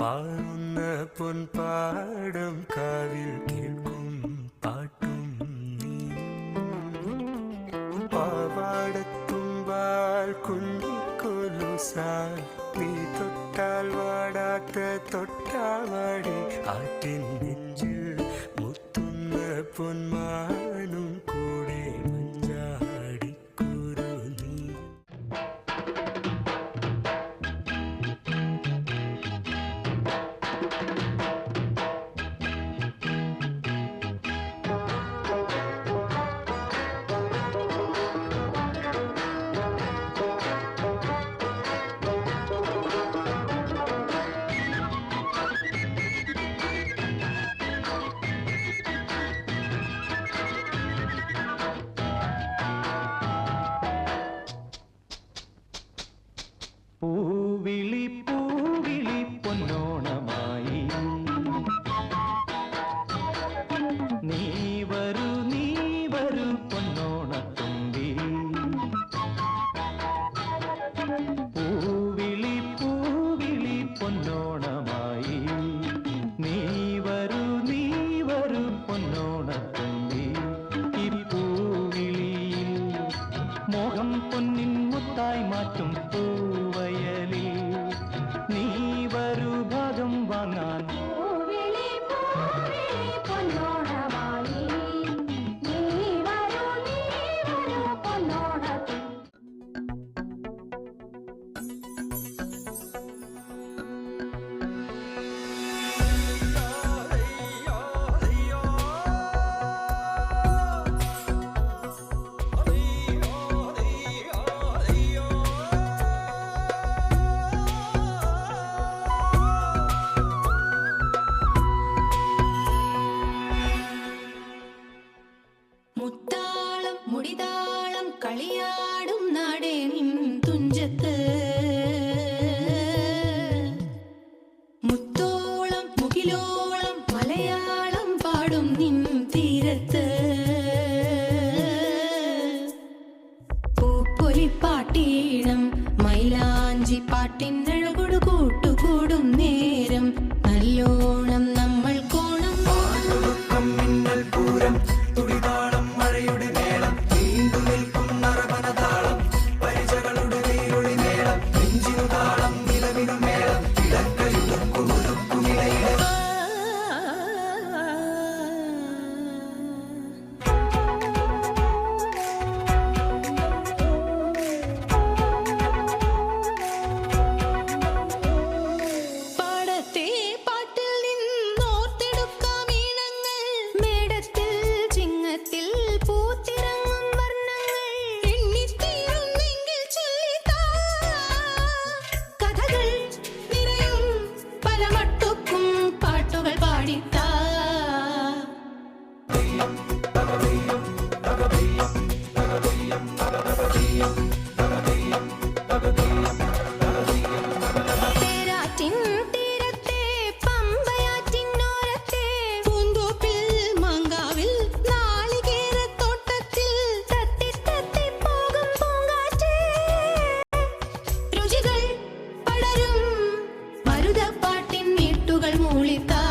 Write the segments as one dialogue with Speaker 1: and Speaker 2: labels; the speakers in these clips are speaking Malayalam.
Speaker 1: പാടുന്ന പൊൻപാടം കാവിൽ കേൾക്കും പാട്ടും നീ പാവാടത്തുമ്പാൽ കുഞ്ഞിക്കൊലുസാൽ നീ തൊട്ടാൽ വാടാത്ത തൊട്ടാവാടി ആറ്റിൻ നെഞ്ചിൽ മുത്തുന്ന പൊന്മാനും കൂടെ മഞ്ചാടിക്കുരു നീ.
Speaker 2: പൂവിളി പൂവിളി പൊന്നോണമായി നീ വരൂ പൊന്നോണത്തുമ്പി. പൂവിളി പൂവിളി പൊന്നോണമായി നീ വരൂ പൊന്നോണത്തുമ്പി. ഈ പൂവിളിയിൽ മോഹം പൊന്നിൻ മുത്തായി മാറ്റും പൂവയലിൽ നീ വരൂ ഭാഗം വാങ്ങാൻ.
Speaker 3: മുത്താളം മുടിതാളം കളിയാടും നാടേ നിൻ തുഞ്ചത്ത് മുത്തോളം മുകിലോളം മലയാളം പാടും നിൻ തീരത്ത് പൂപ്പൊലിപ്പാട്ടീണം മൈലാഞ്ചി പാട്ടിനഴകൊടു കൂട്ടുകൂടും നേരം നല്ലോണം നമ്മൾ കോണം
Speaker 1: മിന്നൽ പൂരം തുടിതാളം മഴയുടെ മേളം നീണ്ടു നിൽക്കും നറവനതാളം പരിചകളുടെ നീരൊളി മേളം നെഞ്ചിനു താളം നിലവിനു മേളം ഇടക്കയുടുക്കുമിടയിലെ
Speaker 3: പാടത്തെ പാട്ടിൽ നിന്നോർത്തെടുക്കാം ഈണങ്ങൾ മേടത്തിൽ ചിങ്ങത്തിൽ പൂത്തിറങ്ങും വർണ്ണങ്ങൾ എണ്ണിത്തീരുന്നെങ്കിൽ ചൊല്ലിത്താ കഥകൾ നിറയും പല മട്ടുക്കും പാട്ടുകൾ പാടിത്താ. തേരാറ്റിൻ തീരത്തെ പമ്പയാറ്റിനോരത്തെ പൂന്തോപ്പിൽ മാങ്കാവിൽ നാളികേരത്തോട്ടത്തിൽ തത്തി തത്തി പോകും പൂങ്കാറ്റേ രുചികൾ പടരും മരുതപ്പാട്ടിൻ മീട്ടുകൾ മൂളിത്താ.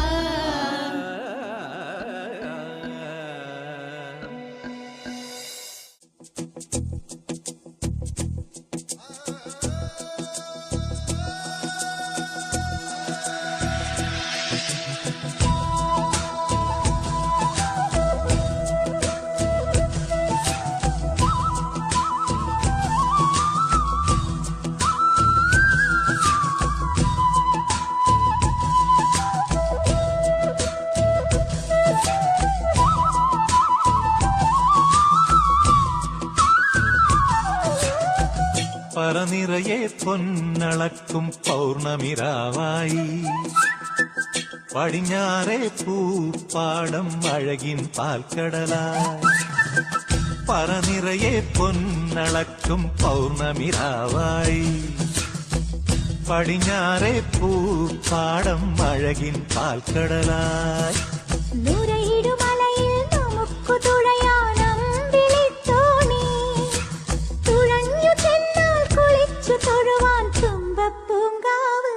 Speaker 2: പറനിറയെ പൊന്നളക്കും പൗർണമിരാവായി പടിഞ്ഞാറെ പൂപ്പാടം അഴകിൻ പാൽക്കടലായി. പറനിറയെ പൊന്നളക്കും പൗർണമിരാവായി പടിഞ്ഞാറെ പൂപ്പാടം അഴകിൻ പാൽക്കടലായി.
Speaker 4: നുരയിടുമലയിൽ നമുക്കു തുഴയാനം വിളിത്തോണി തുഴഞ്ഞു ചെന്നാൽ കുളിച്ചു തൊഴുവാൻ തുമ്പപ്പൂങ്കാവ്.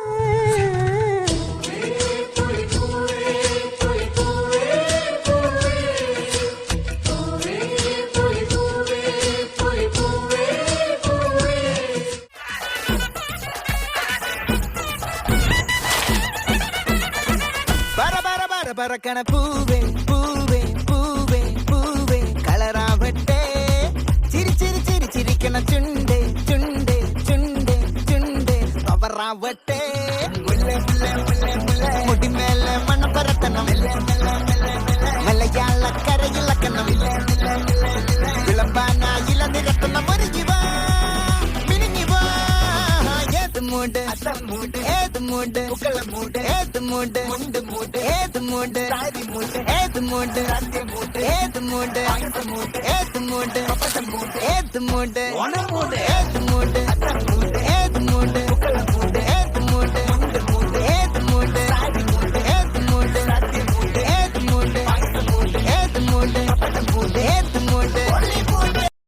Speaker 1: പറക്കണ പൂവേ പൂവേ പൂവേ പൂവേ കളറാവട്ടെ ചിരി ചിരി ചിരി ചിരിക്കണ ചുണ്ടേ ചുണ്ടേ ചുണ്ടേ ചുണ്ടേ പവറാവട്ടെ മുടിമേലെ മണ്ണ പറത്തണം മലയാളക്കരയിളക്കണം വിളമ്പാനായില നിരത്തണം ഒരുങ്ങിവാ മിനിങ്ങിവാ ഏത് മൂട് ഏത് മൂട് ഏത് മൂട് ഏത് മൂട് ഏത് മൂട് ഏത് മൂട് ഏത് മൂട് ഏത് മൂട് ഏത് മൂട് ഏത് മൂട്